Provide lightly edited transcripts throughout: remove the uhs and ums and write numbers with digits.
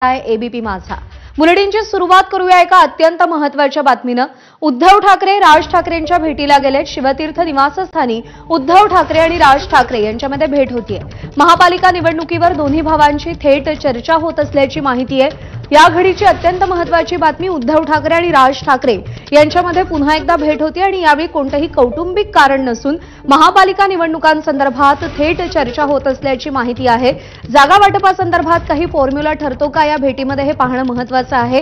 ABP माझा बुलेटिनची सुरुवात करूया एका अत्यंत महत्त्वाच्या बातमीने। उद्धव ठाकरे राज ठाकरेंच्या भेटीला गेलेत। शिवतीर्थ निवासस्थानी उद्धव ठाकरे आणि राज ठाकरे यांच्यामध्ये भेट होतीये। महापालिका निवडणुकीवर दोन्ही भावांची थेट चर्चा होत असल्याची माहिती आहे। या घडीची अत्यंत महत्त्वाची बातमी, उद्धव ठाकरे आणि राज ठाकरे यांच्यामध्ये पुन्हा एकदा भेट होती आणि यावेळी कोणतेही कौटुंबिक कारण नसून महापालिका निवडणुकांसंदर्भात थेट चर्चा होत असल्याची माहिती आहे। जागा वाटपासंदर्भात काही फॉर्म्युला ठरतो का या भेटीमध्ये हे पाहणं महत्त्वाचं आहे।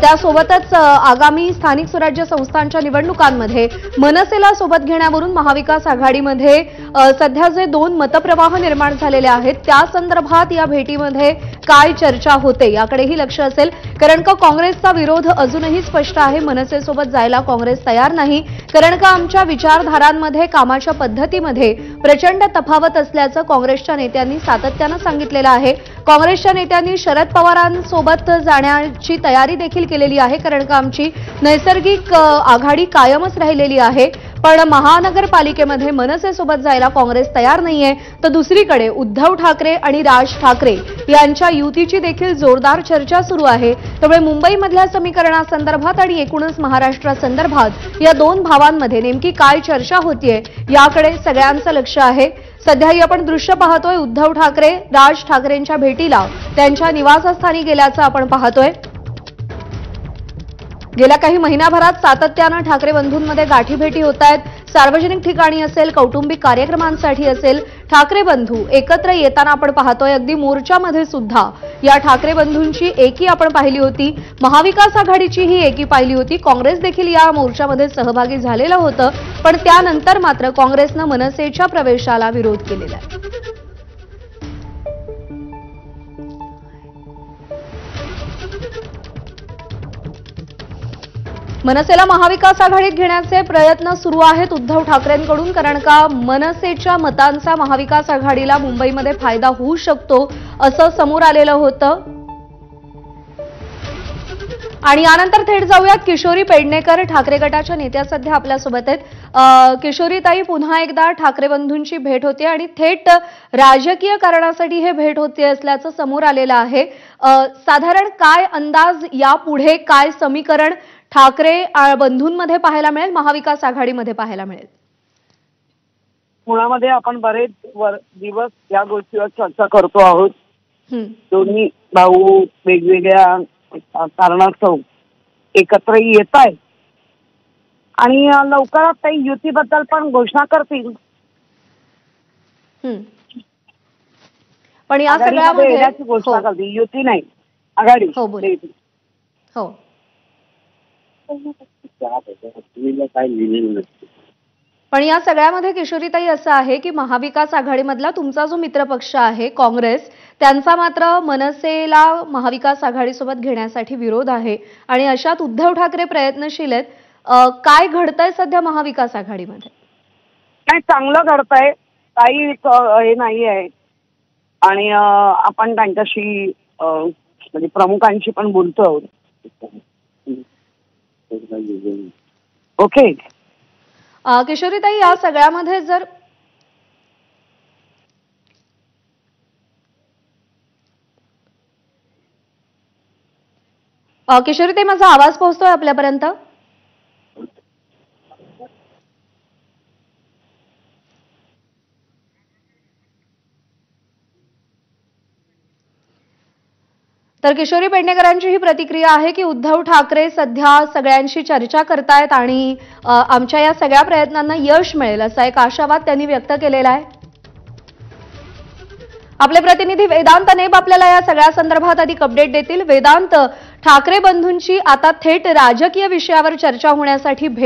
त्यासोबतच आगामी स्थानिक स्वराज्य संस्थांच्या निवडणुकांमध्ये मनसेला सोबत घेण्यावरून महाविकास आघाडीमध्ये सध्या जे दोन मतप्रवाह निर्माण झालेले आहेत त्या संदर्भात या भेटीमध्ये काय चर्चा होते याकडेही लक्ष असेल। कारण का काँग्रेसचा विरोध अजूनही स्पष्ट आहे। मनसेसोबत जायला काँग्रेस तयार नाही, कारण का आमच्या विचारधारांमध्ये कामाच्या पद्धतीमध्ये प्रचंड तफावत असल्याचं काँग्रेसच्या नेत्यांनी सातत्याने सांगितलेलं आहे। काँग्रेसच्या नेत्यांनी शरद पवारांसोबत जाण्याची तयारी देखील केलेली आहे, कारण का आमची नैसर्गिक आघाडी कायमच राहिलेली आहे। पण महानगरपालिकेमध्ये मनसेसोबत जायला काँग्रेस तयार नाहीये। तर दुसरीकडे उद्धव ठाकरे आणि राज ठाकरे यांच्या युतीची देखील जोरदार चर्चा सुरू आहे। त्यामुळे मुंबईमधल्या समीकरणासंदर्भात आणि एकूणच महाराष्ट्रासंदर्भात या दोन भावांमध्ये नेमकी काय चर्चा होतीये याकडे सगळ्यांचं लक्ष आहे। सध्याही आपण दृश्य पाहतोय, उद्धव ठाकरे राज ठाकरेंच्या भेटीला त्यांच्या निवासस्थानी गेल्याचं आपण पाहतोय। गेल्या काही महिन्याभरात सातत्याने ठाकरे बंधूंमध्ये गाठीभेटी होत आहेत। सार्वजनिक ठिकाणी असेल, कौटुंबिक कार्यक्रमांसाठी असेल, ठाकरे बंधू एकत्र येताना आपण पाहतोय। अगदी मोर्चामध्ये सुद्धा या ठाकरे बंधूंची एकी आपण पाहिली होती। महाविकास आघाडीची ही एकी पाहिली होती। काँग्रेस देखील या मोर्चामध्ये सहभागी झालेलं होतं, पण त्यानंतर मात्र काँग्रेसनं मनसेच्या प्रवेशाला विरोध केलेला आहे। मनसेला महाविकास आघाडीत घेण्याचे प्रयत्न सुरू आहेत उद्धव ठाकरेंकडून, कारण का मनसेच्या मतांचा महाविकास आघाडीला मुंबईमध्ये फायदा होऊ शकतो असं समोर आलेलं होतं। आणि यानंतर थेट जाऊयात, किशोरी पेडणेकर ठाकरे गटाच्या नेत्या सध्या आपल्यासोबत आहेत। किशोरीताई, पुन्हा एकदा ठाकरे बंधूंची भेट होते आणि थेट राजकीय कारणासाठी हे भेट होते असल्याचं समोर आलेलं आहे। साधारण काय अंदाज, यापुढे काय समीकरण ठाकरे बंधूंमध्ये पाहायला मिळेल, महाविकास आघाडीमध्ये पाहायला मिळेल? पुण्यामध्ये आपण बरेच दिवस या गोष्टीवर चर्चा करतो आहोत। दोन्ही भाऊ वेगवेगळ्या कारणास्तव एकत्र येत आहेत आणि लवकरात काही युतीबद्दल पण घोषणा करतील। पण या सगळ्यामध्ये घोषणा करतील, युती नाही, आघाडी। हो, पण या सगळ्यामध्ये किशोरीताई असं आहे की महाविकास आघाडीमधला तुमचा जो मित्रपक्ष आहे काँग्रेस, त्यांचा मात्र मनसेला महाविकास आघाडीसोबत घेण्यासाठी विरोध आहे आणि अशात उद्धव ठाकरे प्रयत्नशील आहेत। काय घडतंय सध्या महाविकास आघाडीमध्ये? नाही, चांगलं घडतंय, काही हे नाही आहे। आणि आपण त्यांच्याशी म्हणजे प्रमुखांशी पण बोलतो आहोत। ओके किशोरीताई, या सगळ्यामध्ये जर किशोरीताई, माझा आवाज पोहोचतोय आपल्यापर्यंत? तर किशोरी पेडणेकरांची ही प्रतिक्रिया आहे की उद्धव ठाकरे सध्या सगळ्यांशी चर्चा करतायत आणि आमच्या या सगळ्या प्रयत्नांना यश मिळेल असा एक आशावाद त्यांनी व्यक्त केलेला आहे। आपले प्रतिनिधी वेदांत नेब आपल्याला या सगळ्या संदर्भात अधिक अपडेट देतील। वेदांत, ठाकरे बंधूंची आता थेट राजकीय विषयावर चर्चा होण्यासाठी भेट